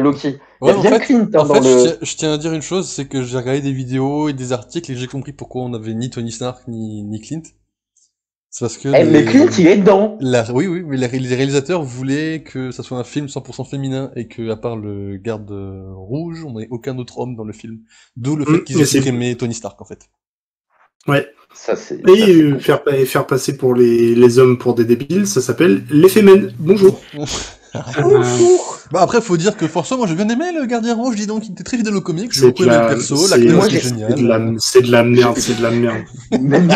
Loki. Il y Ouais, a bien Clint en dans fait, le. je tiens à dire une chose, c'est que j'ai regardé des vidéos et des articles et j'ai compris pourquoi on n'avait ni Tony Stark ni Clint. C'est parce que Eh, mais Clint, il est dedans. oui, oui, mais les réalisateurs voulaient que ça soit un film 100% féminin et que, à part le garde rouge, on n'ait aucun autre homme dans le film. D'où le fait qu'ils aient Et c'est supprimé Tony Stark, en fait. ouais. Ça, Et c'est con. faire passer pour les hommes pour des débiles, ça s'appelle les fémènes. Bonjour. Bonjour. Bah après, faut dire que François, moi j'ai bien aimé le gardien rouge, dis donc, il était très fidèle au comics, j'ai C'est beaucoup de aimé le la, perso, c'est, l'acteur Moi, était j'ai. génial. c'est de la merde, j'ai- c'est de la merde. Même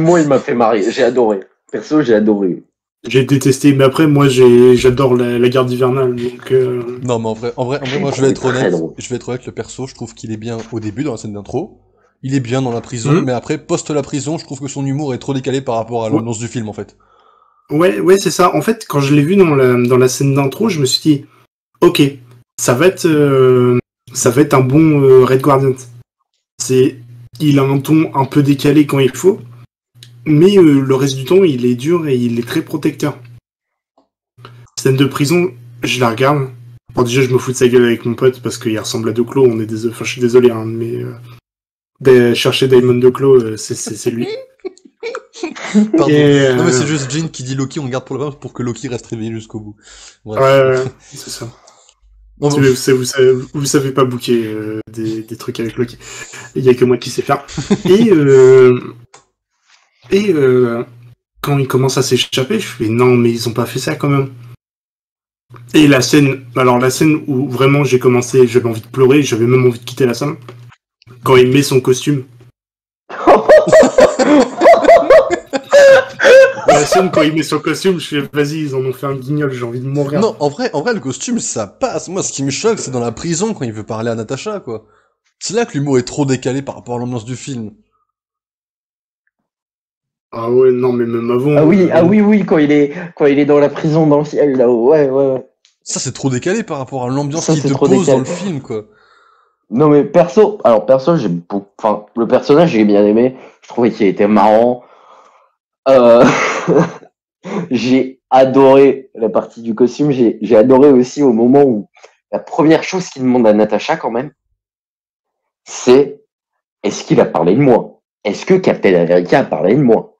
moi, il m'a fait marrer. J'ai adoré. Perso, j'ai adoré. J'ai détesté, mais après, moi, j'adore la garde hivernale, donc, Non, mais J'ai moi trouvé très drôle. je vais être honnête, le perso, je trouve qu'il est bien au début, dans la scène d'intro. Il est bien dans la prison, hum, mais après, post la prison, je trouve que son humour est trop décalé par rapport à ouais, l'ambiance du film, en fait. ouais, c'est ça. En fait, quand je l'ai vu dans la scène d'intro, je me suis dit, ok, ça va être, euh, ça va être un bon Red Guardian. C'est, il a un ton un peu décalé quand il faut, mais le reste du temps, il est dur et il est très protecteur. Scène de prison, je la regarde. Bon, déjà, je me fous de sa gueule avec mon pote parce qu'il ressemble à Doclo. On est désolé, enfin, je suis désolé, hein, mais chercher Damon Doclo, c'est lui. Pardon. Et Non, mais c'est juste Jean qui dit Loki, on garde pour le moment pour que Loki reste réveillé jusqu'au bout. ouais, Bref. c'est ça. Non, bon, Vous savez pas booker des trucs avec Loki. Il y a que moi qui sais faire. Et et quand il commence à s'échapper, je fais non, mais ils ont pas fait ça quand même. Et la scène où vraiment j'ai commencé, j'avais envie de pleurer, j'avais même envie de quitter la salle. Quand il met son costume. La scène quand il met son costume, je fais vas-y, ils en ont fait un guignol, j'ai envie de mourir. non, en vrai, le costume, ça passe. Moi, ce qui me choque, c'est dans la prison quand il veut parler à Natasha, quoi. C'est là que l'humour est trop décalé par rapport à l'ambiance du film. Ah ouais, non, mais même avant. Oui, quand il est dans la prison dans le ciel, là-haut. Ouais. Ça, c'est trop décalé par rapport à l'ambiance Ça, qu'il c'est te trop pose dans décalé. le film, quoi. Non, mais perso, enfin, le personnage, j'ai bien aimé. Je trouvais qu'il était marrant. Euh, j'ai adoré la partie du costume. J'ai adoré aussi au moment où la première chose qu'il demande à Natasha, quand même, c'est est-ce qu'il a parlé de moi? Est-ce que Captain America a parlé de moi?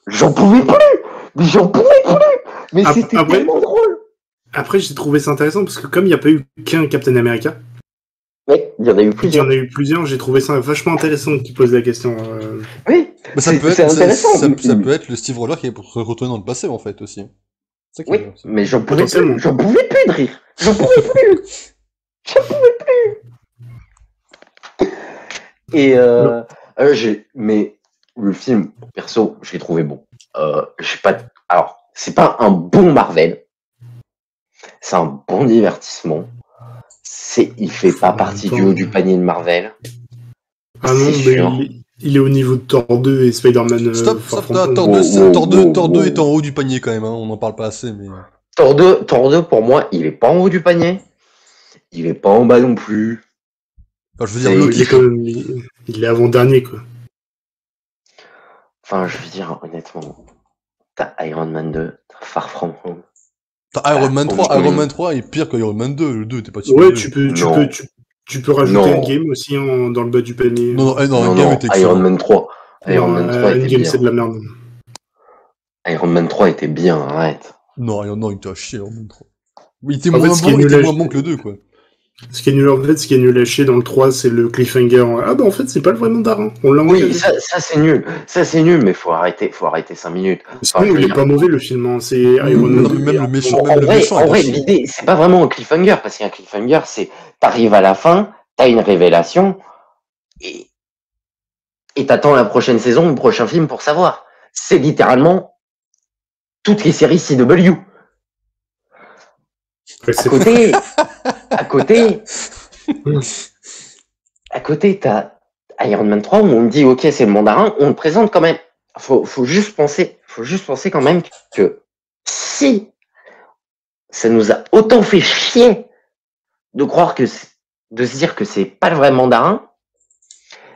J'en pouvais plus! Mais j'en pouvais plus! Mais c'était Après, tellement drôle! après j'ai trouvé ça intéressant parce que comme il n'y a pas eu qu'un Captain America, Mais il y en a eu il y en plusieurs. a eu plusieurs, j'ai trouvé ça vachement intéressant qu'il pose la question. Oui, Mais ça peut c'est être, intéressant. ça peut être le Steve Rogers qui est pour se retourner dans le passé, en fait, aussi. C'est ça qui est Oui, bien, aussi. mais Potentiellement. j'en pouvais plus de rire. J'en pouvais plus. J'en pouvais plus. Et mais le film, perso, je l'ai trouvé bon. J'ai pas, alors, c'est pas un bon Marvel. C'est un bon divertissement. Il fait pas En même partie du temps. haut du panier de Marvel. Ah non, C'est mais sûr. il est au niveau de Thor 2 et Spider-Man Stop, Far stop, From Home. Thor 2 est en haut du panier quand même, hein, on n'en parle pas assez, mais... Thor 2, pour moi, il est pas en haut du panier. Il est pas en bas non plus. Enfin, je veux dire, C'est- Loki, Il est quand même, il est avant-dernier, quoi. Enfin, je veux dire, honnêtement, t'as Iron Man 2, t'as Far From Home. t'as Iron Man 3, Iron Endgame. Man 3 est pire que Iron Man 2, le 2 était pas si Ouais, mauvais. Non. tu peux rajouter Non. Endgame aussi dans le bas du panier. Non, Non, Endgame était Iron excellent. Man 3. Iron Non, Man 3 était Endgame, bien. c'est de la merde. Iron Man 3 était bien, arrête. Non, il était à chier, Iron Man 3. Il était En fait, ce qui est nul à moins bon que le 2, quoi. ce qui est nul en fait, ce qui est nul à chier dans le 3, c'est le cliffhanger. Ah bah en fait, c'est pas le vrai mandarin. On l'a Oui, engagé. ça c'est nul. Ça c'est nul, mais faut arrêter 5 minutes. Sinon, Enfin, je veux il est dire, pas mauvais le film. Hein. C'est Iron Man Non, 2. mais même le méchant, en même le vrai, méchant est à chier. l'idée, c'est pas vraiment un cliffhanger, parce qu'un cliffhanger, c'est t'arrives à la fin, t'as une révélation, et t'attends la prochaine saison ou le prochain film pour savoir. C'est littéralement toutes les séries CW. Ouais, À c'est côté, à côté, à côté, t'as Iron Man 3 où on me dit, ok, c'est le mandarin, on le présente quand même. Faut juste penser quand même que si ça nous a autant fait chier de croire de se dire que c'est pas le vrai mandarin,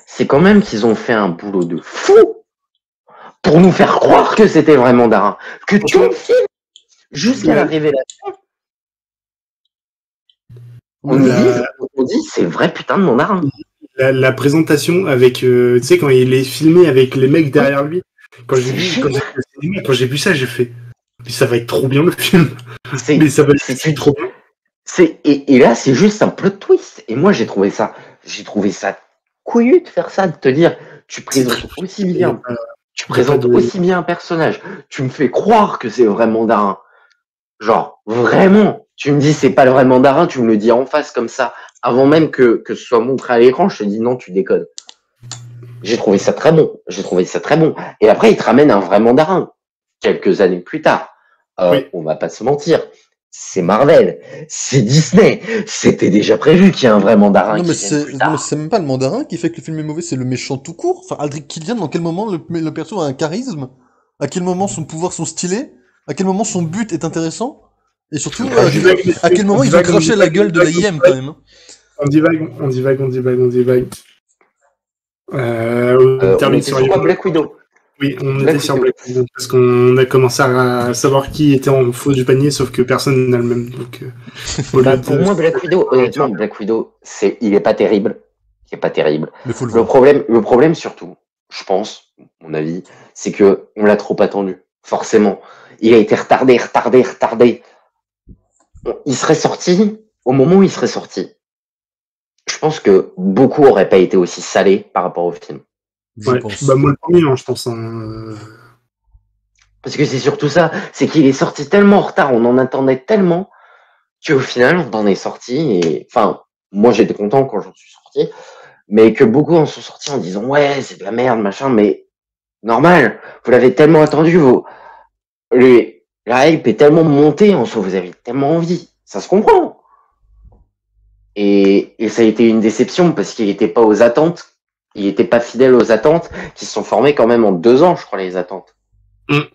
c'est quand même qu'ils ont fait un boulot de fou pour nous faire croire que c'était le vrai mandarin. Que tout le film, jusqu'à la révélation, On nous dit, c'est vrai putain de mandarin. La présentation avec, tu sais, quand il est filmé avec les mecs derrière lui, quand j'ai vu ça, j'ai fait, mais ça va être trop bien le film. Mais ça va être trop bien. Et là, c'est juste un plot twist. Et moi, j'ai trouvé ça couillu de faire ça, de te dire, tu présentes aussi bien un personnage. Tu me fais croire que c'est le vrai mandarin. Genre, vraiment, tu me dis c'est pas le vrai mandarin, tu me le dis en face comme ça, avant même que ce soit montré à l'écran, je te dis non, tu déconnes. J'ai trouvé ça très bon. Et après, il te ramène un vrai mandarin, quelques années plus tard. Oui. On va pas se mentir. C'est Marvel, c'est Disney, c'était déjà prévu qu'il y ait un vrai mandarin. Non, mais c'est même pas le mandarin qui fait que le film est mauvais, c'est le méchant tout court. Enfin, Aldrich Killian, dans quel moment le perso a un charisme? À quel moment son pouvoir sont stylés? À quel moment son but est intéressant? Et surtout, à quel moment ils ont craché la gueule de la IM quand même? On divague. On était sur quoi, Black Widow? Oui, on était sur Black Widow parce qu'on a commencé à savoir qui était en faux du panier, sauf que personne n'a le même. Donc, pour moi, Black Widow, honnêtement, Black Widow, il est pas terrible. Mais faut le problème surtout, je pense, mon avis, c'est que on l'a trop attendu. Forcément, il a été retardé. Il serait sorti au moment où il serait sorti. Je pense que beaucoup auraient pas été aussi salés par rapport au film. Ouais, bah moi le premier, je pense. Parce que c'est surtout ça, c'est qu'il est sorti tellement en retard, on en attendait tellement qu'au final on en est sorti. Et enfin, moi j'étais content quand j'en suis sorti, mais que beaucoup en sont sortis en disant ouais c'est de la merde machin, mais normal, vous l'avez tellement attendu, la hype est tellement montée en soi, vous avez tellement envie, ça se comprend. Et ça a été une déception parce qu'il n'était pas aux attentes. Il n'était pas fidèle aux attentes qui se sont formées quand même en 2 ans, je crois, les attentes.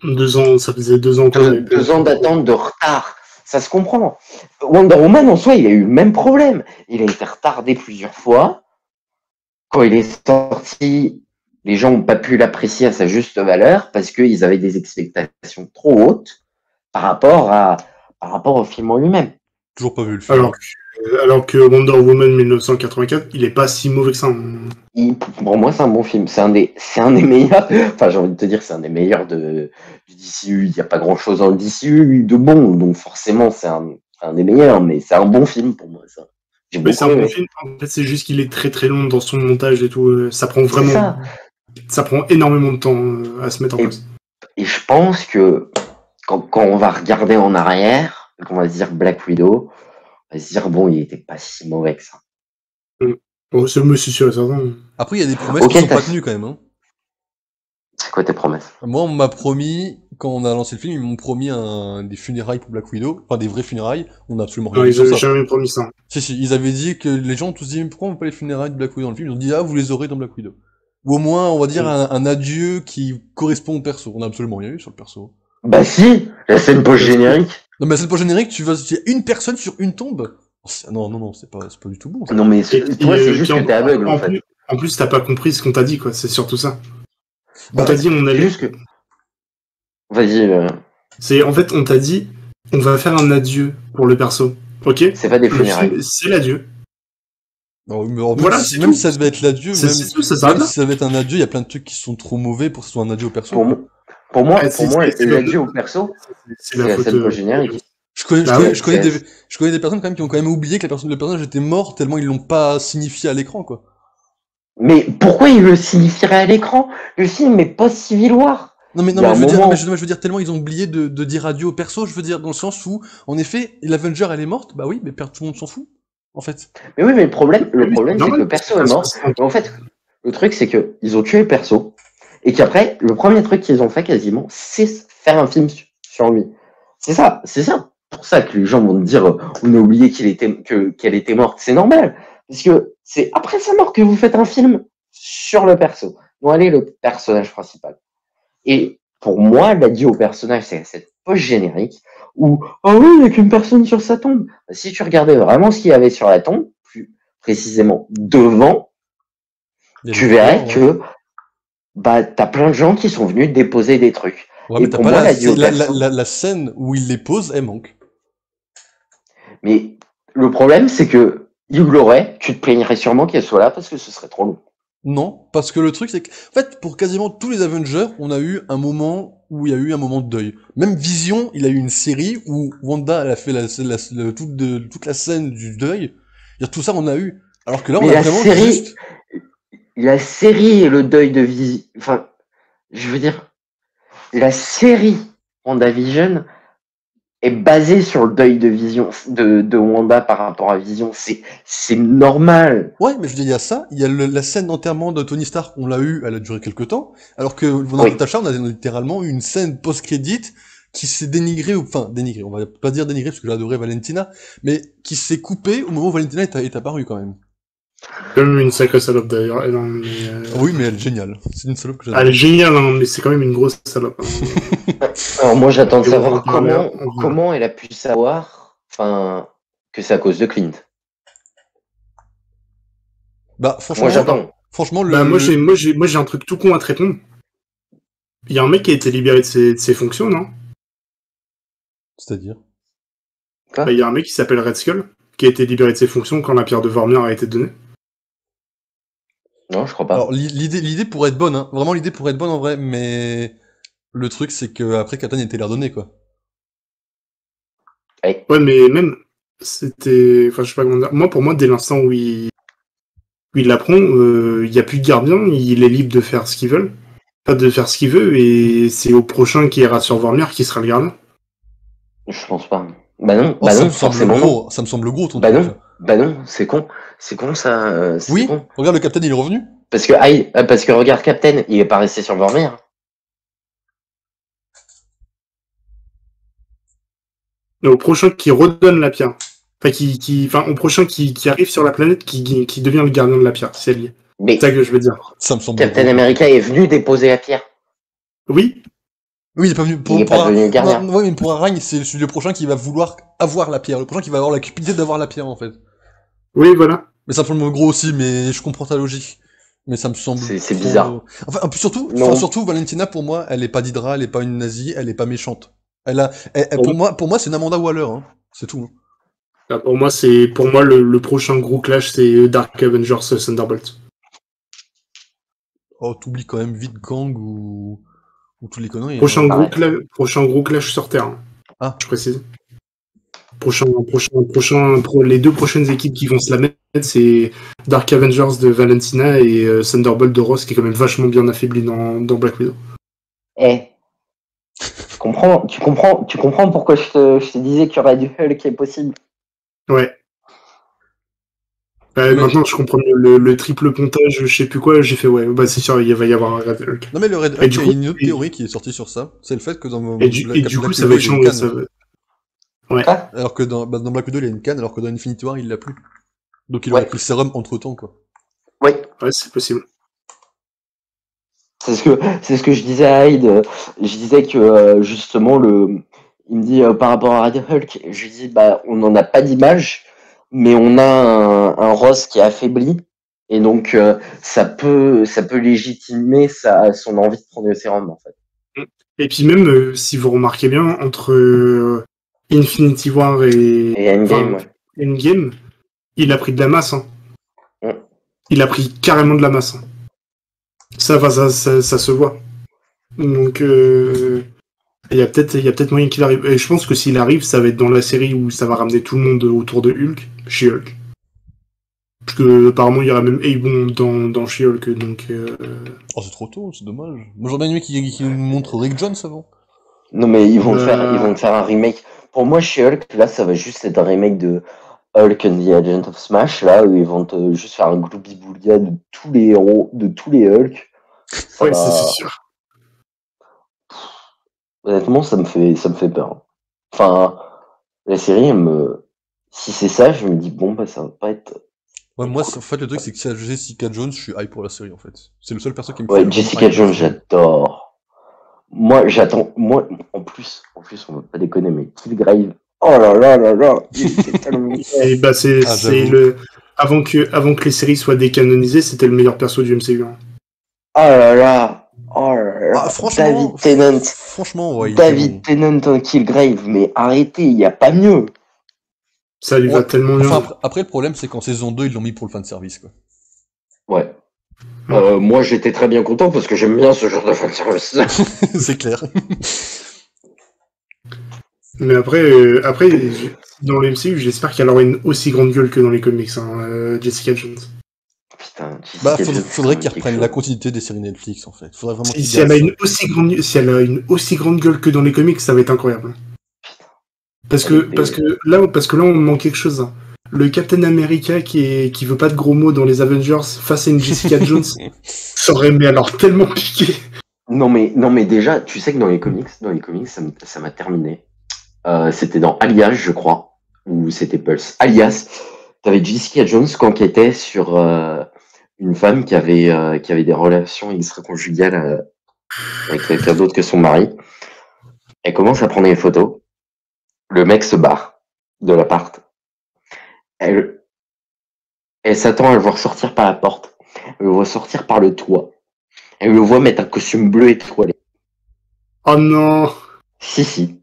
2 ans, ça faisait 2 ans. 2 ans d'attente de retard. Ça se comprend. Wonder Woman, en soi, il a eu le même problème. Il a été retardé plusieurs fois. Quand il est sorti, les gens n'ont pas pu l'apprécier à sa juste valeur parce qu'ils avaient des expectations trop hautes par rapport au film en lui-même. Toujours pas vu le film. Alors que Wonder Woman 1984, il est pas si mauvais que ça. Pour moi, c'est un bon film. C'est un des meilleurs. Enfin, j'ai envie de te dire, c'est un des meilleurs du DCU. Il n'y a pas grand-chose dans le DCU de bon, donc forcément, c'est un des meilleurs. Mais c'est un bon film pour moi, ça. C'est un bon film. En fait, c'est juste qu'il est très très long dans son montage et tout. Ça prend vraiment. Ça prend énormément de temps à se mettre en place. Et je pense que quand on va regarder en arrière, qu'on va se dire Black Widow, on va se dire bon, il était pas si mauvais que ça. Oh, c'est monsieur sûr et certain. Après, il y a des promesses qui sont pas tenues quand même. Hein. C'est quoi tes promesses? Moi, on m'a promis, quand on a lancé le film, ils m'ont promis des funérailles pour Black Widow, enfin des vraies funérailles. On a absolument rien dit sur ça. Ils avaient jamais promis ça. Si, ils avaient dit que les gens ont tous dit mais pourquoi on veut pas les funérailles de Black Widow dans le film? Ils ont dit ah vous les aurez dans Black Widow. Ou au moins, on va dire un adieu qui correspond au perso. On a absolument rien eu sur le perso. Bah si, la scène post-générique. Non mais la scène post-générique, tu as une personne sur une tombe. Non, c'est pas du tout bon. Ça. Non mais toi c'est juste que t'es aveugle en fait. En plus t'as pas compris ce qu'on t'a dit quoi, c'est surtout ça. On t'a dit on a juste que... Vas-y. En fait on t'a dit on va faire un adieu pour le perso, ok? C'est pas des funérailles. C'est l'adieu. Non, mais voilà, même si ça devait être l'adieu, même si ça devait être un adieu, il y a plein de trucs qui sont trop mauvais pour que ce soit un adieu au perso. Pour moi, l'adieu au perso, c'est la scène post-générique. Je connais des personnes quand même qui ont quand même oublié que le personnage était mort tellement ils l'ont pas signifié à l'écran, quoi. Mais pourquoi il le signifierait à l'écran? Le film est pas Civil War. Non mais je veux dire tellement ils ont oublié de dire adieu au perso, je veux dire dans le sens où en effet l'Avenger elle est morte, bah oui mais tout le monde s'en fout en fait. Mais oui mais le problème c'est que le perso est mort. En fait le truc c'est que ils ont tué le perso et qu'après le premier truc qu'ils ont fait quasiment c'est faire un film sur lui. C'est ça. Pour ça que les gens vont te dire on a oublié qu'elle était morte, c'est normal parce que c'est après sa mort que vous faites un film sur le perso. Bon allez le personnage principal. Et pour moi l'adieu au personnage c'est cette post-générique où oh oui il n'y a qu'une personne sur sa tombe. Si tu regardais vraiment ce qu'il y avait sur la tombe, plus précisément devant, tu verrais que bah t'as plein de gens qui sont venus déposer des trucs. Ouais, mais t'as pas la scène où il les pose, elle manque. Mais le problème, c'est que il l'aurait, tu te plaignerais sûrement qu'elle soit là parce que ce serait trop long. Non, parce que le truc, c'est que, en fait, pour quasiment tous les Avengers, on a eu un moment où il y a eu un moment de deuil. Même Vision, il a eu une série où Wanda, elle a fait toute la scène du deuil. Tout ça, on a eu. Alors que là, on Mais a la vraiment série, juste... la série et le deuil de Vision, enfin, je veux dire, la série WandaVision est basée sur le deuil de Vision, de Wanda par rapport à Vision. C'est normal. Ouais, mais je veux dire, il y a ça, il y a la scène d'enterrement de Tony Stark, on l'a eu, elle a duré quelques temps, alors que dans Oui. Natasha, on a littéralement eu une scène post-crédit qui s'est dénigrée, enfin, dénigrée, on va pas dire dénigrée, parce que j'ai adoré Valentina, mais qui s'est coupée au moment où Valentina est apparue, quand même. Quand même une sacrée salope d'ailleurs. Non, mais, Oui, mais elle est géniale. C'est une salope que elle j'adore. est géniale, hein, mais c'est quand même une grosse salope. Hein. Alors moi, j'attends de Et on va en savoir parler, on verra. comment elle a pu savoir, enfin, que c'est à cause de Clint. Bah, Moi, j'attends. franchement, Bah, moi, j'ai un truc tout con à te répondre. Il y a un mec qui a été libéré de ses fonctions, non? C'est-à-dire? Quoi? Bah, il y a un mec qui s'appelle Red Skull, qui a été libéré de ses fonctions quand la pierre de Vormir a été donnée. Non, je crois pas. Alors, l'idée pourrait être bonne, hein. Vraiment, l'idée pourrait être bonne en vrai, mais le truc, c'est que après Captain était l'air donné, quoi. Ouais. Ouais, mais même, c'était... Enfin, je sais pas comment dire. Moi, pour moi, dès l'instant où il l'apprend, il n'y a plus de gardien, il est libre de faire ce qu'il veut. Pas de faire ce qu'il veut, et c'est au prochain qui ira sur Vormir qui sera le gardien. Je pense pas. Bah non, Oh, bah ça non, me semble forcément non. gros, ça me semble gros ton Bah truc. non, bah non, c'est con. C'est con ça, c'est Oui, con. regarde, le Captain, il est revenu. Parce que regarde Captain, il est pas resté sur Vormir. Et au prochain qui redonne la pierre. Enfin, au prochain qui arrive sur la planète, qui devient le gardien de la pierre, c'est lié. Mais C'est ça que je veux dire. Ça me semble Captain gros. America est venu déposer la pierre. Oui, Oui, il est pas venu Il est pas devenu gardien. Non, ouais, mais pour Araigne, c'est le prochain qui va vouloir avoir la pierre. Le prochain qui va avoir la cupidité d'avoir la pierre, en fait. oui, voilà. Mais ça me semble gros aussi, mais je comprends ta logique. Mais ça me semble C'est trop... bizarre. Enfin, Non. surtout, Valentina, pour moi, elle est pas d'Hydra, elle est pas une nazie, elle est pas méchante. Pour moi, c'est une Amanda Waller, hein. C'est tout. Hein. Là, pour moi, le prochain gros clash, c'est Dark Avengers Thunderbolt. Oh, t'oublies quand même vite Gang ou tous les conneries. Prochain, hein. prochain gros clash sur Terre. Ah. Je précise. Les deux prochaines équipes qui vont se la mettre, c'est Dark Avengers de Valentina et Thunderbolt de Ross, qui est quand même vachement bien affaibli dans Black Widow. Eh. Tu comprends pourquoi je te disais qu'il y aurait du Hulk qui est possible. Ouais. Mais- Maintenant, je comprends le triple pontage, je sais plus quoi, j'ai fait ouais, bah c'est sûr, il va y avoir un Red Hulk. Non mais le Red Et Hulk, du il y a coup- une autre théorie qui est sortie sur ça. C'est le fait que dans Et du coup, ça va Widow, il y a une changer. canne. Ouais. Ah, Alors que dans Black Widow, il y a une canne, alors que dans Infinity War, il l'a plus. Donc il Ouais. aurait pris le sérum entre temps, quoi. oui. Ouais, c'est possible. C'est ce que je disais à Hyde. Je disais que justement il me dit par rapport à Red Hulk, je lui dis bah on n'en a pas d'image, mais on a un Ross qui est affaibli et donc ça peut légitimer son envie de prendre le sérum en fait. Et puis même, si vous remarquez bien, entre Infinity War Et Endgame, ouais. Endgame, il a pris de la masse. Hein. Mm. Il a pris carrément de la masse. Hein. Ça se voit. Donc, il y a peut-être moyen qu'il arrive. Et je pense que s'il arrive, ça va être dans la série où ça va ramener tout le monde autour de Hulk, chez Hulk. Parce que apparemment il y aura même Aebon dans She-Hulk, donc... Oh, c'est trop tôt, c'est dommage. Moi, j'aurais bien aimé qu'il nous montre Rick Jones avant. Non mais ils vont te faire un remake. Pour moi chez Hulk là ça va juste être un remake de Hulk and the Agent of Smash là où ils vont juste faire un gloubi-boulga de tous les héros, de tous les Hulk. Ça Ouais, va- c'est sûr. Honnêtement ça me fait peur. Enfin la série si c'est ça je me dis bon bah ça va pas être. Ouais, moi, en fait, le truc, c'est que si à Jessica Jones, je suis hype pour la série, en fait. C'est le seul perso qui me fait Ouais vraiment Jessica hype. Jones j'adore. Moi en plus on va pas déconner mais Killgrave. Oh là là là là, il était tellement Et bah c'est j'avoue. le... Avant que les séries soient décanonisées, c'était le meilleur perso du MCU. Hein. Oh là là, oh là là. Ah, franchement, David Tennant, franchement, ouais, il était bon. David Tennant en Killgrave, mais arrêtez, il n'y a pas mieux. Ça lui va Ouais. tellement bien. Enfin, après, le problème, c'est qu'en saison 2, ils l'ont mis pour le fanservice, quoi. Ouais. Moi, j'étais très bien content parce que j'aime bien ce genre de fanservice. C'est clair. Mais après dans le MCU, j'espère qu'elle aura une aussi grande gueule que dans les comics, Jessica Jones. Putain, Jessica Bah, Jones, faudrait c'est qu'ils quelque reprennent chose. la continuité des séries Netflix, en fait. Faudrait vraiment qu'ils Si elle a gaffent. si elle a une aussi grande gueule que dans les comics, ça va être incroyable. Parce Elle que là, on me manque quelque chose. Hein. Le Captain America qui veut pas de gros mots dans les Avengers face à une Jessica Jones, ça aurait mais alors tellement piqué. Non mais déjà, tu sais que dans les comics, ça m'a terminé. C'était dans Alias, je crois, ou c'était Pulse. Alias, t'avais Jessica Jones qui enquêtait sur une femme qui avait des relations extra-conjugales avec quelqu'un d'autre que son mari. Elle commence à prendre des photos. Le mec se barre de l'appart. Elle s'attend à le voir sortir par la porte. Elle le voit sortir par le toit. Elle le voit mettre un costume bleu étoilé. Oh non. Si. Si.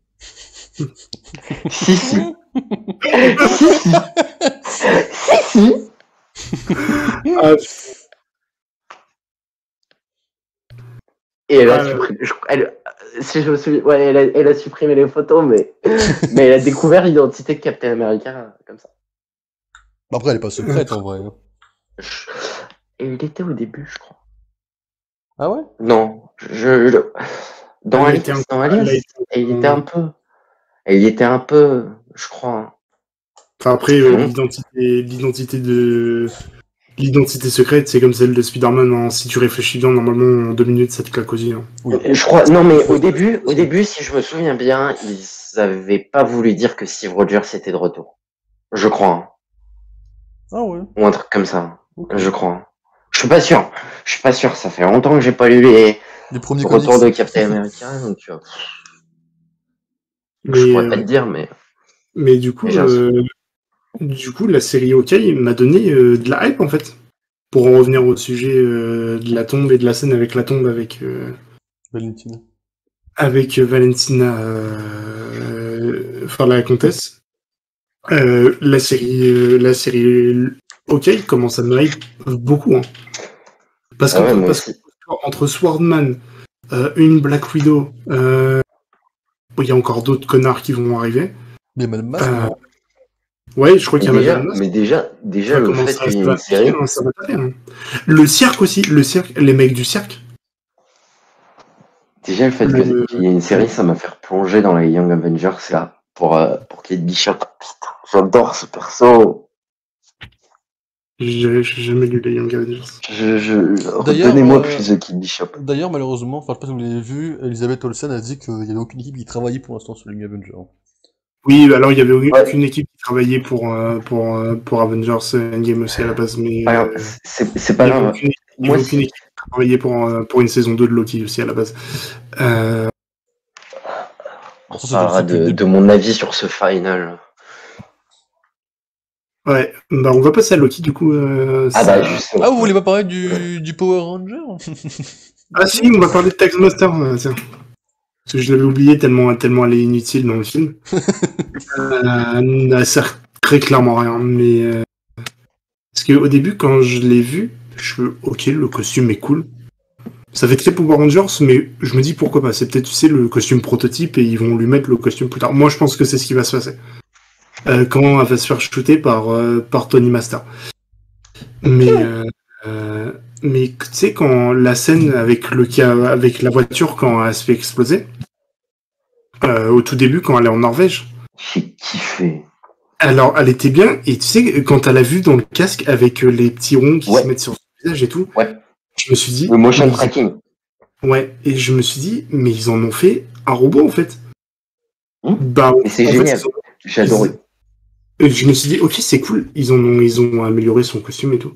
Si. Ah, Et elle a Ah, supprimé. Si je me souviens, ouais, elle a supprimé les photos, mais elle a découvert l'identité de Captain America comme ça. Après, elle est pas secrète, en vrai. Et il était au début, je crois. Ah ouais? Non, dans Elle a été Alias, et il était un peu, je crois. Hein. Enfin, après, l'identité secrète, c'est comme celle de Spider-Man. Hein. Si tu réfléchis bien, normalement, en 2 minutes, ça te claque aussi. Hein. Je crois, non mais au début, si je me souviens bien, ils avaient pas voulu dire que Steve Rogers était de retour. Je crois. Hein. Ah ouais. Ou un truc comme ça. Okay. Je crois. Je suis pas sûr. Ça fait longtemps que j'ai pas lu Les premiers le retour comics. de Captain America, donc je Mais, pourrais pas te dire, mais. mais du coup, la série Hawkeye m'a donné de la hype en fait. Pour en revenir au sujet de la tombe et de la scène avec la tombe avec Valentina. Valentina, enfin la comtesse. La série Hawkeye commence à me hype beaucoup. Hein. Parce que entre Swordman, une Black Widow, il y a encore d'autres connards qui vont arriver. Mais Madame Masque, non? Ouais, je crois qu'il y a Madame Masque. Mais déjà le fait qu'il y ait une série. Ça va taper, hein. Le cirque aussi, les mecs du cirque. Déjà le fait qu'il y ait une série, ça m'a fait replonger dans les Young Avengers là, pour Kate Bishop. Putain, j'adore ce perso. J'ai jamais lu les Young Avengers. Donnez-moi plus de Kate Bishop. D'ailleurs, malheureusement, enfin, je sais pas si vous l'avez vu, Elisabeth Olsen a dit qu'il n'y avait aucune équipe qui travaillait pour l'instant sur les Young Avengers. Oui, alors il y avait aucune équipe qui travaillait pour Avengers Endgame aussi à la base, mais c'est pas grave. Il y avait aucune équipe qui travaillait pour une saison 2 de Loki aussi à la base. On parlera de mon avis sur ce final. Ouais, bah on va passer à Loki du coup. Justement. Ah, vous voulez pas parler du Power Ranger? Ah si, on va parler de Taskmaster, tiens. Parce que je l'avais oublié tellement elle est inutile dans le film. Elle sert très clairement à rien, mais parce qu'au début quand je l'ai vu, ok, le costume est cool. Ça fait très Power Rangers, mais je me dis pourquoi pas. C'est peut-être, tu sais, le costume prototype et ils vont lui mettre le costume plus tard. Moi, je pense que c'est ce qui va se passer. Quand elle va se faire shooter par Tony Master. Mais tu sais, quand la scène avec avec la voiture, quand elle se fait exploser, au tout début, quand elle est en Norvège. J'ai kiffé. Alors, elle était bien, et tu sais, quand elle a vu dans le casque avec les petits ronds qui se mettent sur son visage et tout, je me suis dit... Le motion tracking. Ouais, et je me suis dit, mais ils en ont fait un robot, en fait. Bah, mais c'est génial, j'ai adoré. Je me suis dit, ok, c'est cool, ils ont amélioré son costume et tout.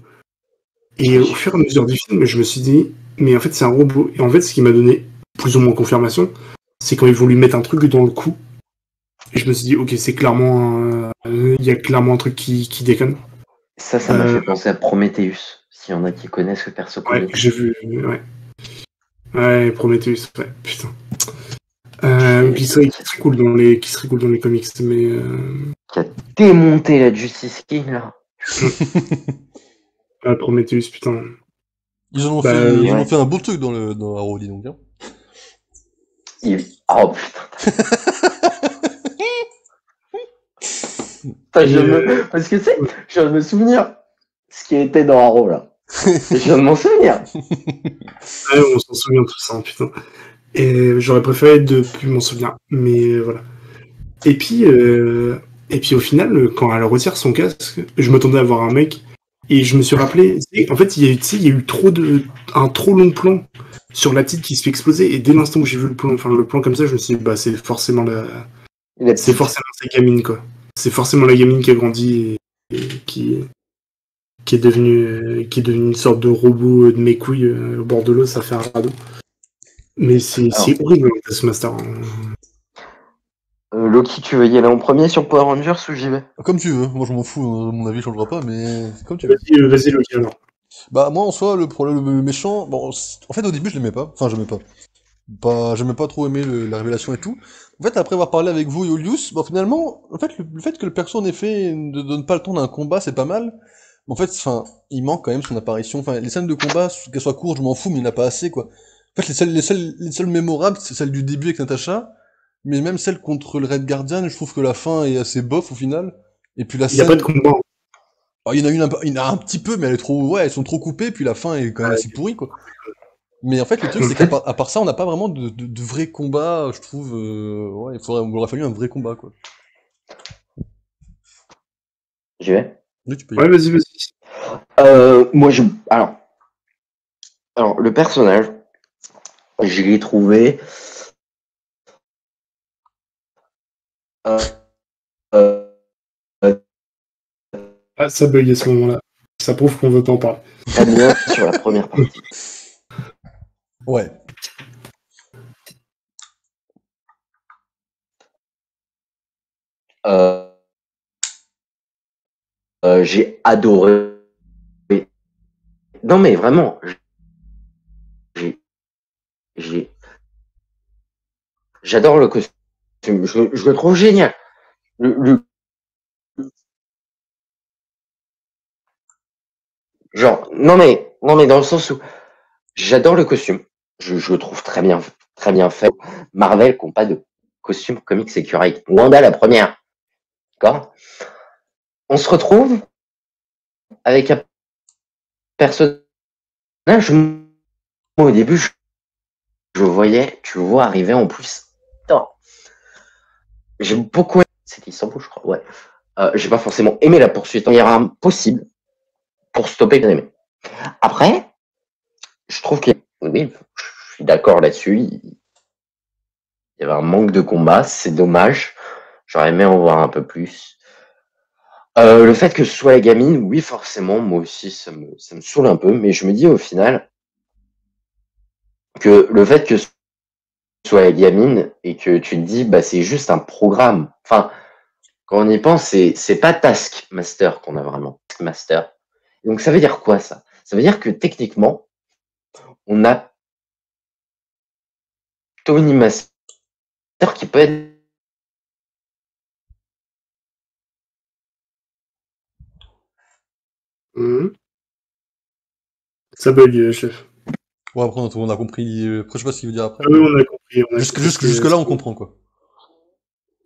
Et au fur et à mesure du film, je me suis dit, mais en fait, c'est un robot. Et en fait, ce qui m'a donné plus ou moins confirmation, c'est quand ils vont lui mettre un truc dans le cou. Et je me suis dit, ok, c'est clairement... Il y a clairement un truc qui déconne. Ça m'a fait penser à Prometheus, s'il y en a qui connaissent le perso. Ouais, j'ai vu, ouais. Ouais, Prometheus, ouais, putain. Qui serait cool dans les comics, mais Qui a démonté la Justice League, là. Prometheus, putain. Ils en ont Bah, fait, ils en ouais. ont fait un beau truc dans Arrow, dis donc. Hein. Oh putain. Putain, parce que tu sais, je viens de me souvenir ce qui était dans Arrow, là. Je viens de m'en souvenir. Ouais, on s'en souvient tous, hein, putain. Et j'aurais préféré de plus m'en souvenir, mais voilà. Et puis au final, quand elle retire son casque, je m'attendais à voir un mec, et je me suis rappelé, en fait, il y a eu un trop long plan sur la petite qui se fait exploser, et dès l'instant où j'ai vu le plan comme ça, je me suis dit, bah, c'est forcément sa gamine, quoi. C'est forcément la gamine qui a grandi et qui est devenue une sorte de robot de mes couilles au bord de l'eau, ça fait un radeau. Mais c'est horrible, ce master. Loki, tu veux y aller en premier sur Power Rangers ou j'y vais? Comme tu veux, moi je m'en fous, mon avis changera pas, mais comme tu veux. Vas-y, Loki, alors. Bah moi en soi, le problème, le méchant, bon, en fait au début je l'aimais pas, enfin j'aimais pas, j'aimais pas trop aimer la révélation et tout. En fait après avoir parlé avec vous, Julius, bon finalement, en fait le fait que le perso en effet ne donne pas le temps d'un combat, c'est pas mal. Mais en fait, enfin, il manque quand même son apparition. Enfin, les scènes de combat, qu'elles soient courtes, je m'en fous, mais il n'y en a pas assez, quoi. En fait, les seules mémorables, c'est celle du début avec Natasha, mais même celle contre le Red Guardian, je trouve que la fin est assez bof au final. Et puis la Il n'y a pas scène, de combat. il y en a il y en a un petit peu, mais elle est trop, ouais, elles sont trop coupées, puis la fin est quand même assez pourrie, quoi. Mais en fait, le truc, c'est à part ça, on n'a pas vraiment de vrai combat, je trouve, ouais, il aurait fallu un vrai combat, quoi. J'y vais. Oui, tu peux y Ouais, aller. Moi, alors, le personnage, je l'ai trouvé. Euh, euh, Ah, ça bug à ce moment-là. Ça prouve qu'on veut pas en parler. Très bien sur la première partie. Ouais. Euh, j'ai adoré. Non, mais vraiment, j'ai, j'ai, j'adore le costume. Je le trouve génial. Le, genre, non, mais dans le sens où j'adore le costume. Je le trouve très bien fait. Marvel qui n'ont pas de costume comics accurate. Wanda la première. D'accord? On se retrouve avec un personnage. Moi, au début, tu le vois arriver en plus. Non. J'ai beaucoup aimé. C'était Istanbul, je crois. Ouais. J'ai pas forcément aimé la poursuite. Il y aura possible pour stopper bien aimé. Après, je trouve que oui, je suis d'accord là-dessus. Il y avait un manque de combat, c'est dommage. J'aurais aimé en voir un peu plus. Le fait que ce soit la gamine, oui, forcément, moi aussi, ça me saoule un peu, mais je me dis au final que le fait que ce soit la gamine et que tu te dis, bah, c'est juste un programme. Enfin, quand on y pense, c'est pas Taskmaster qu'on a vraiment. Taskmaster. Donc, ça veut dire quoi, ça? Ça veut dire que techniquement, on a Tony Master qui peut être. Ça bug, chef. Ouais, après, on a compris, après, je sais pas ce qu'il veut dire après, Oui, mais... on a compris. Jusque là, on comprend, quoi.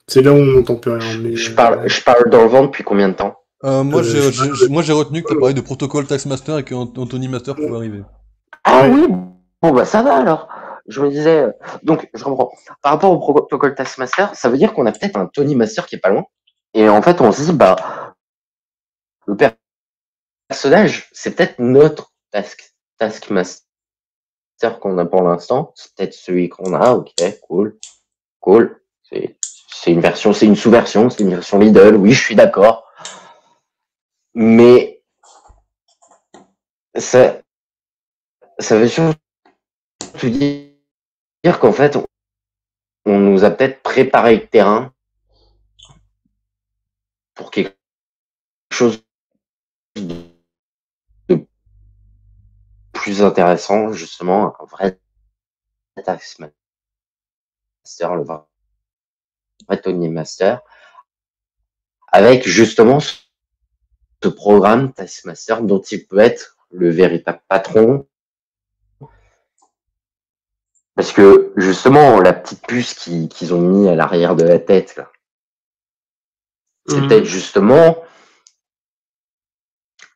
C'est là où on n'entend plus rien. Mais, Je parle dans le vent depuis combien de temps? Moi, je sais pas. moi, j'ai retenu que t'as parlé de protocole Taxmaster et que Anthony Master pouvait arriver. Ah Ouais. oui, bon bah ça va alors. Je me disais, donc je comprends. Par rapport au protocole Taskmaster, ça veut dire qu'on a peut-être un Tony Master qui est pas loin. Et en fait, on se dit, bah, le personnage, c'est peut-être notre Taskmaster qu'on a pour l'instant. C'est peut-être celui qu'on a, ok, cool. C'est une version, c'est une sous-version, c'est une version Lidl, oui, je suis d'accord. Mais ça, ça veut surtout dire qu'en fait, on nous a peut-être préparé le terrain pour quelque chose de plus intéressant, justement, un vrai Taskmaster. le vrai Tony Master, avec justement ce programme Taskmaster dont il peut être le véritable patron. Parce que justement, la petite puce qu'ils ont mis à l'arrière de la tête, là, c'est peut-être justement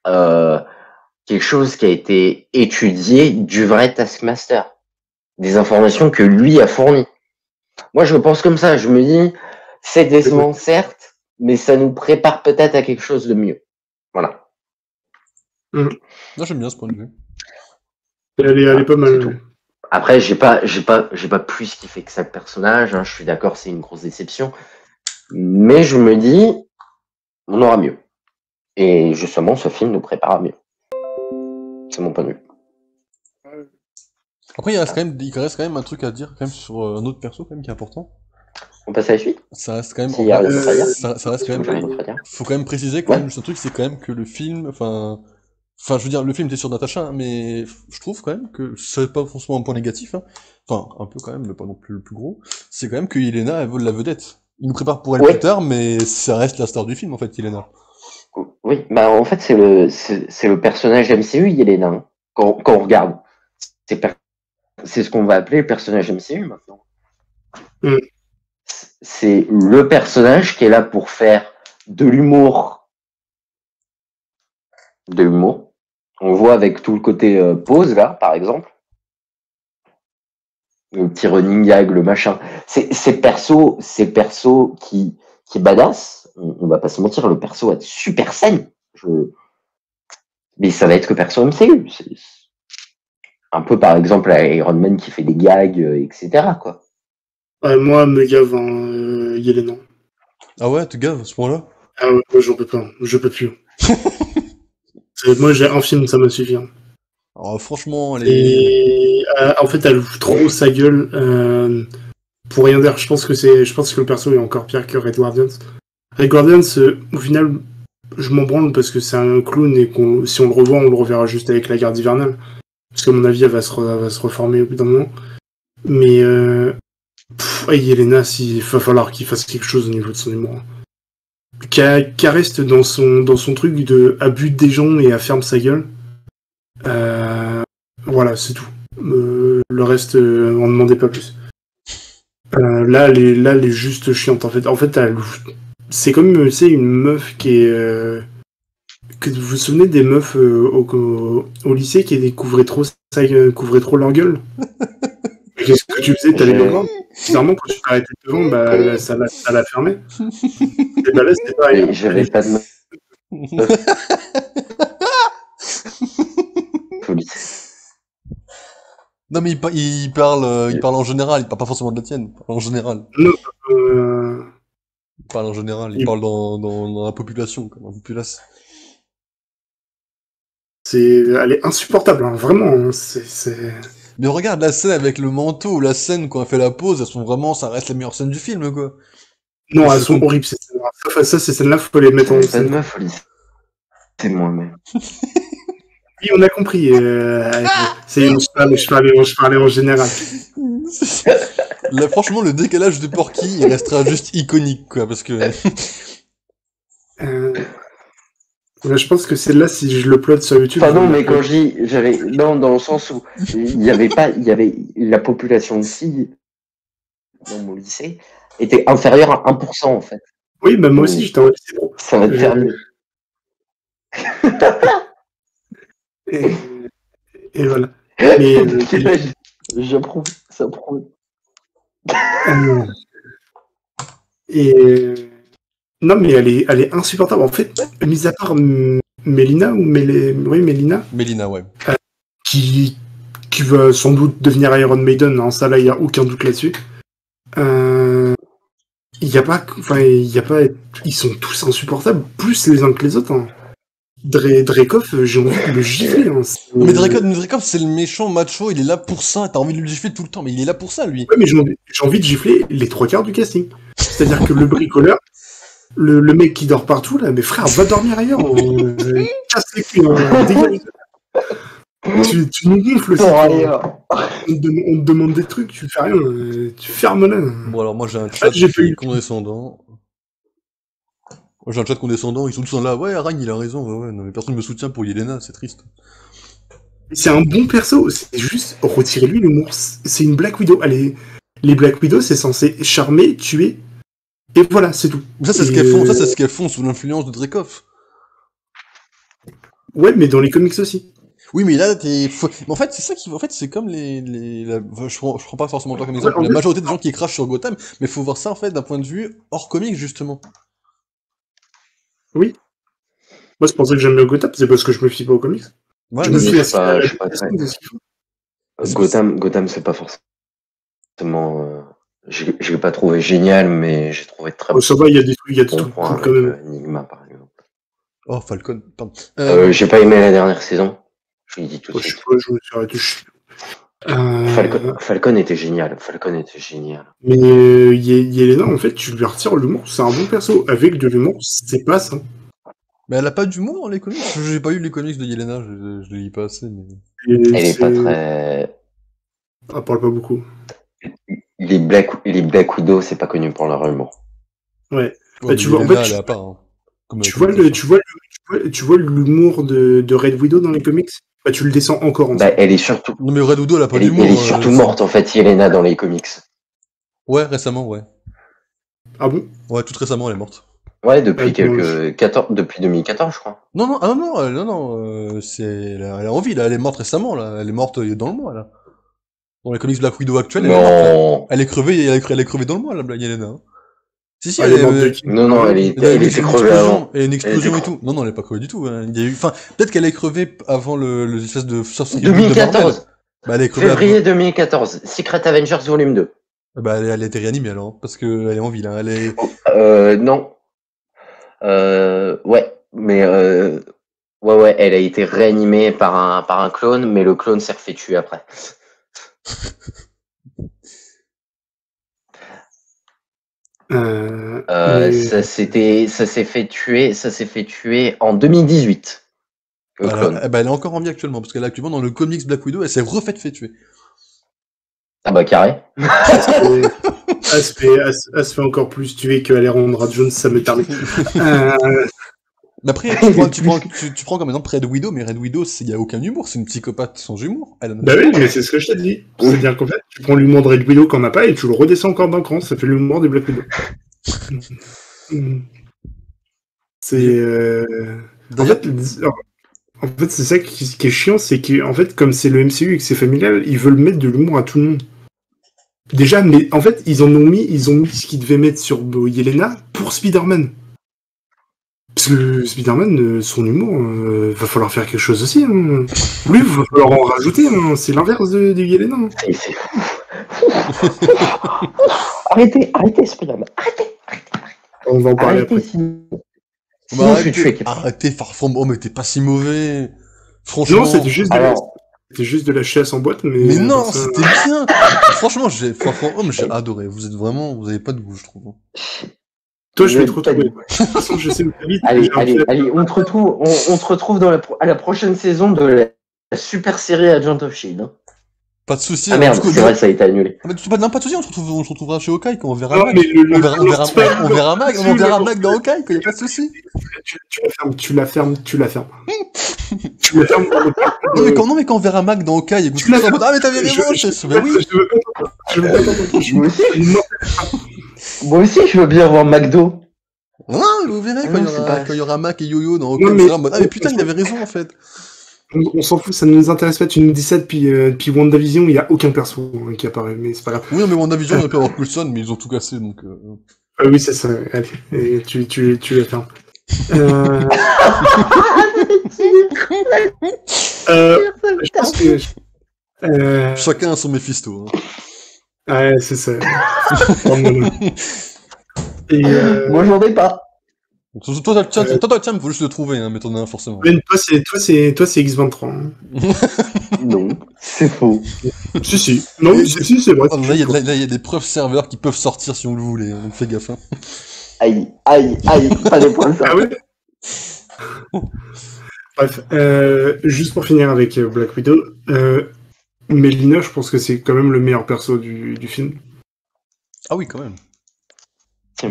quelque chose qui a été étudié du vrai Taskmaster. Des informations que lui a fournies. Moi, je pense comme ça. Je me dis, c'est décevant, certes, mais ça nous prépare peut-être à quelque chose de mieux. Voilà. Non, j'aime bien ce point de vue. Elle est pas mal. C'est tout. Après, j'ai pas plus kiffé que ça le personnage. Hein. Je suis d'accord, c'est une grosse déception. Mais je me dis, on aura mieux. Et justement, ce film nous prépare à mieux. C'est mon point de vue. Après, il reste quand même un truc à dire quand même sur un autre perso quand même qui est important. On passe à la suite. Ça reste quand même. S'il y a rien d'autre à dire. Ça reste quand même. J'ai rien d'autre à dire. Faut quand même préciser quand Ouais. même juste un truc, c'est quand même que le film, enfin, je veux dire, le film était sur Natacha, hein, mais je trouve quand même que c'est pas forcément un point négatif, hein. Enfin, un peu quand même, mais pas non plus le plus gros. C'est quand même que Yelena, elle vole la vedette. Il nous prépare pour elle Ouais. plus tard, mais ça reste la star du film en fait, Yelena. Oui, bah en fait c'est le personnage MCU, Yelena. Hein. Quand on regarde, c'est ce qu'on va appeler le personnage MCU maintenant. Mm. C'est le personnage qui est là pour faire de l'humour. De l'humour. On voit avec tout le côté pause là, par exemple. Le petit running gag, le machin. Ces persos qui badass. On va pas se mentir, le perso va être super saine. Mais ça va être que perso MCU. C'est un peu par exemple Iron Man qui fait des gags, etc. quoi. Moi, me gave Yelena. Ah ouais, tu gaves à ce point-là? Ah ouais, moi j'en peux pas. Je peux plus. Moi j'ai un film, ça m'a suffi. Hein. Alors franchement, Et en fait, elle ouvre trop sa gueule. Pour rien dire, je pense que le perso est encore pire que Red Guardians. Red Guardians, au final, je m'en branle parce que c'est un clown et si on le revoit, on le reverra juste avec la garde hivernale. Parce qu'à mon avis, elle va se reformer au bout d'un moment. Mais Yelena, il va falloir qu'il fasse quelque chose au niveau de son humour. Qu'elle reste dans son truc de à but des gens et à ferme sa gueule. Voilà, c'est tout. Le reste, on ne demandait pas plus. Là, elle est juste chiante en fait. En fait, c'est comme une meuf qui est. Que vous vous souvenez des meufs au lycée qui couvraient trop leur gueule. Qu'est-ce que tu faisais? T'allais devant. Bizarrement, quand tu t'arrêtais devant, bah, ça l'a fermé. Et bah là, c'était pareil. Et j'avais pas de meuf. Non mais il parle en général, il parle pas forcément de la tienne, il parle en général. Non, Il parle en général, il parle dans la population, quoi, dans la populace. elle est insupportable, hein, vraiment. Hein, Mais regarde la scène avec le manteau, la scène quand elle fait la pause, elles sont vraiment, ça reste la meilleure scène du film, quoi. Non, elles sont horribles, ces scènes-là. Ça, ces scènes-là, faut les mettre en Pas de scène. meuf, c'est moi-même. Oui, on a compris. Je parlais en général. Là, franchement, le décalage de Porky, il restera juste iconique, quoi, parce que... Je pense que celle-là, si je le plot sur YouTube... Enfin non, mais quand non, dans le sens où il y avait la population de filles dans mon lycée était inférieure à 1% en fait. Oui, bah moi aussi, j'étais en lycée pro. Ça va te faire mieux. Et voilà. Mais, j'approuve, ça prouve. Non, mais elle est insupportable. En fait, mis à part Mélina Mélina. Mélina, ouais. Qui va sans doute devenir Iron Maiden, hein, ça là, il n'y a aucun doute là-dessus. Il y a pas, ils sont tous insupportables, plus les uns que les autres. Hein. Dreykov, j'ai envie de le gifler. Hein, mais Dreykov, c'est le méchant macho, il est là pour ça, t'as envie de le gifler tout le temps, mais il est là pour ça, lui. Ouais, mais j'ai envie de gifler les 3/4 du casting. C'est-à-dire que le bricoleur, le mec qui dort partout, là, mais frère, va dormir ailleurs. Casse les couilles, dégage. Tu nous gonfles aussi. Pour toi. ailleurs. On te demande des trucs, tu fais rien. Tu fermes là. Bon, alors moi j'ai un chat j'ai pas qui est eu- condescendant. Moi j'ai un chat condescendant, ils sont tous là, ouais, Arang il a raison, ouais, non mais personne me soutient pour Yelena, c'est triste. C'est un bon perso. C'est juste retirez-lui l'humour. C'est une Black Widow. Allez, les Black Widow, c'est censé charmer, tuer. Et voilà, c'est tout. Ça c'est ce qu'elles font, ça c'est ce qu'elles font sous l'influence de Dreykov. Ouais, mais dans les comics aussi. Oui, mais là, mais en fait, c'est ça qui, en fait, c'est comme je prends pas forcément toi comme exemple, Ouais, en la fait- majorité des gens qui crachent sur Gotham, mais faut voir ça, en fait, d'un point de vue hors comics, justement. Oui. Moi, c'est pour ça que j'aime bien Gotham, c'est parce que je me fie pas aux comics. Ouais, je mais me c'est fie pas- à je suis pas très- de ce qu'ils font. Gotham, c'est pas forcément. Je l'ai pas trouvé génial, mais j'ai trouvé très Oh, ça va, il y a des bon trucs point cool avec quand même. Enigma, par exemple. Oh, Falcon, pardon. J'ai pas aimé la dernière saison. Je l'ai dit tout de Moi, je sais suite. pas, je me suis arrêté. Falcon était génial. Falcon était génial. Mais Yelena, en fait, tu lui retires l'humour. C'est un bon perso. Avec de l'humour, c'est pas ça. Mais elle a pas d'humour dans les comics. J'ai pas lu les comics de Yelena, je les lis pas assez, mais. Et Elle est pas très. Elle parle pas beaucoup. Les Black Widow, c'est pas connu pour leur humour. Ouais. Ouais, tu mais vois, en Yelena, fait, elle est à part, hein. Comme Tu comme vois, Natasha. tu vois l'humour de Red Widow dans les comics. Bah, tu le descends encore en Bah, elle est surtout, Non, mais Red Widow, elle a pas elle est, d'humour. elle est surtout morte, en fait, Yelena, dans les comics. Ouais, récemment, ouais. Ah bon? Ouais, toute récemment, elle est morte. Ouais, depuis Ouais, 2014, je crois. Non, non, ah non, elle est en vie, là, elle est morte récemment, là. Elle est morte dans le mois, là. Dans les comics Black Widow actuels, elle est morte, là. Non. Elle est crevée, elle est crevée dans le mois, la Yelena. Hein. Si, si, Elle est morte de qui? Non, elle elle a était une crevée explosion, avant. et une explosion Elle et était tout. Non, non, elle est pas crevée du tout. Hein. Il y a eu, enfin, peut-être qu'elle est crevée avant le espèce de sortie de Marvel. 2014. Bah, elle est crevée Février 2014. Secret Avengers Volume 2. Bah, elle a été réanimée alors, hein, parce que elle est en vie, là. Elle est. Non. Ouais. Mais, ouais, elle a été réanimée par un clone, mais le clone s'est refait tuer après. Mais- Ça s'est fait tuer en 2018. Le clone. Elle est encore en vie actuellement, parce qu'elle est actuellement dans le comics Black Widow, elle s'est refaite fait tuer. Ah bah carré. Elle se fait encore plus tuer que Alejandra Jones, ça me permet. Mais après, tu prends comme exemple Red Widow, mais Red Widow, il y a aucun humour, c'est une psychopathe sans humour. Bah oui, mais c'est ce que je t'ai dit. C'est-à-dire qu'en fait, tu prends l'humour de Red Widow qu'on n'a pas et tu le redescends encore d'un cran, ça fait l'humour des Black Widow. C'est. En fait, c'est ça qui est chiant, c'est qu'en fait, comme c'est le MCU et que c'est familial, ils veulent mettre de l'humour à tout le monde. Déjà, mais en fait, ils ont mis ce qu'ils devaient mettre sur Yelena pour Spider-Man. Parce que Spider-Man, son humour, va falloir faire quelque chose aussi. Hein. Lui, va falloir en rajouter. Hein. C'est l'inverse de Yelena. Hein. Et c'est arrêtez, Spider-Man. Arrêtez. On va en parler Arrêtez, après. sinon je suis tué. Arrêtez, Far From Home était pas si mauvais. Franchement. Non, c'était juste de la chiasse en boîte, mais. Mais non, ça... c'était bien. Franchement, Far From Home, j'ai adoré. Vous avez pas de goût, je trouve. Toi, je vais te retrouver. De toute façon, je sais où t'habites. Allez, on te retrouve à la prochaine saison de la super série Agent of Shield. Hein. Pas de soucis. Ah merde, du coup, c'est vrai, ça a été annulé. Ah, mais non, pas de soucis, on se retrouvera chez Hawkeye quand on verra Non, Mag. mais On verra Mag dans Hawkeye, quoi, y a pas de soucis. Tu la fermes. Non, mais quand on verra Mag dans Hawkeye, et que vous serez en mode, ah, mais t'avais raison, bah oui. Je veux pas t'entendre. Moi aussi, je veux bien voir McDo. Non, vous verrez quand il y aura Mac et Yo-Yo dans Hawkeye, Non, on mais- sera en mode, ah, mais putain, il avait raison, en fait. On s'en fout, ça ne nous intéresse pas. Tu nous dis ça depuis WandaVision, il n'y a aucun perso qui apparaît, mais c'est pas grave. Oui, non, mais WandaVision, on aurait pu avoir Coulson, mais ils ont tout cassé, donc. Oui, c'est ça. Allez, et tu la fermes. Je pense que. Chacun a son Mephisto. Hein. Ouais, c'est ça. Et Moi, j'en ai pas. Donc, toi, t'as le tien, faut juste le trouver, hein, mais t'en as un forcément. Ben, toi, c'est X23. Hein. Non, c'est faux. Si. Non, oui, si, c'est vrai. Oh, là, il y a des preuves serveurs qui peuvent sortir si on le voulait, hein, donc fais gaffe. Hein. Aïe, pas des points de ça. Ah ouais. Bref, juste pour finir avec Black Widow, Melina, je pense que c'est quand même le meilleur perso du film. Ah oui, quand même.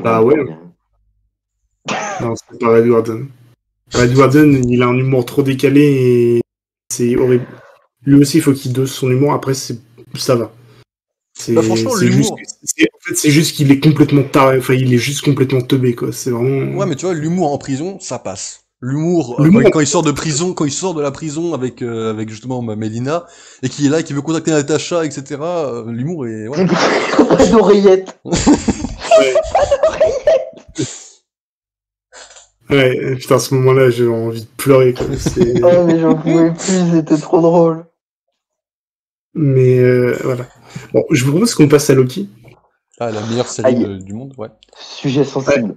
Bah ouais. Non, c'est pas Red Warden. Red Warden, il a un humour trop décalé et c'est horrible. Lui aussi, il faut qu'il dose son humour. Après, ça va. Bah, franchement, l'humour. En fait, c'est juste qu'il est complètement taré. Enfin, il est juste complètement teubé, quoi. C'est vraiment. Ouais, mais tu vois, l'humour en prison, ça passe. L'humour, quand il sort de prison, quand il sort de la prison avec justement Mélina, et qui est là, et qui veut contacter Natacha, etc., l'humour est, ouais. Pas d'oreillette. Ouais, putain, à ce moment-là, j'ai envie de pleurer, quoi. Ah, mais j'en pouvais plus, c'était trop drôle. Mais voilà. Bon, je vous propose qu'on passe à Loki. Ah, la meilleure série du monde, ouais. Sujet sensible.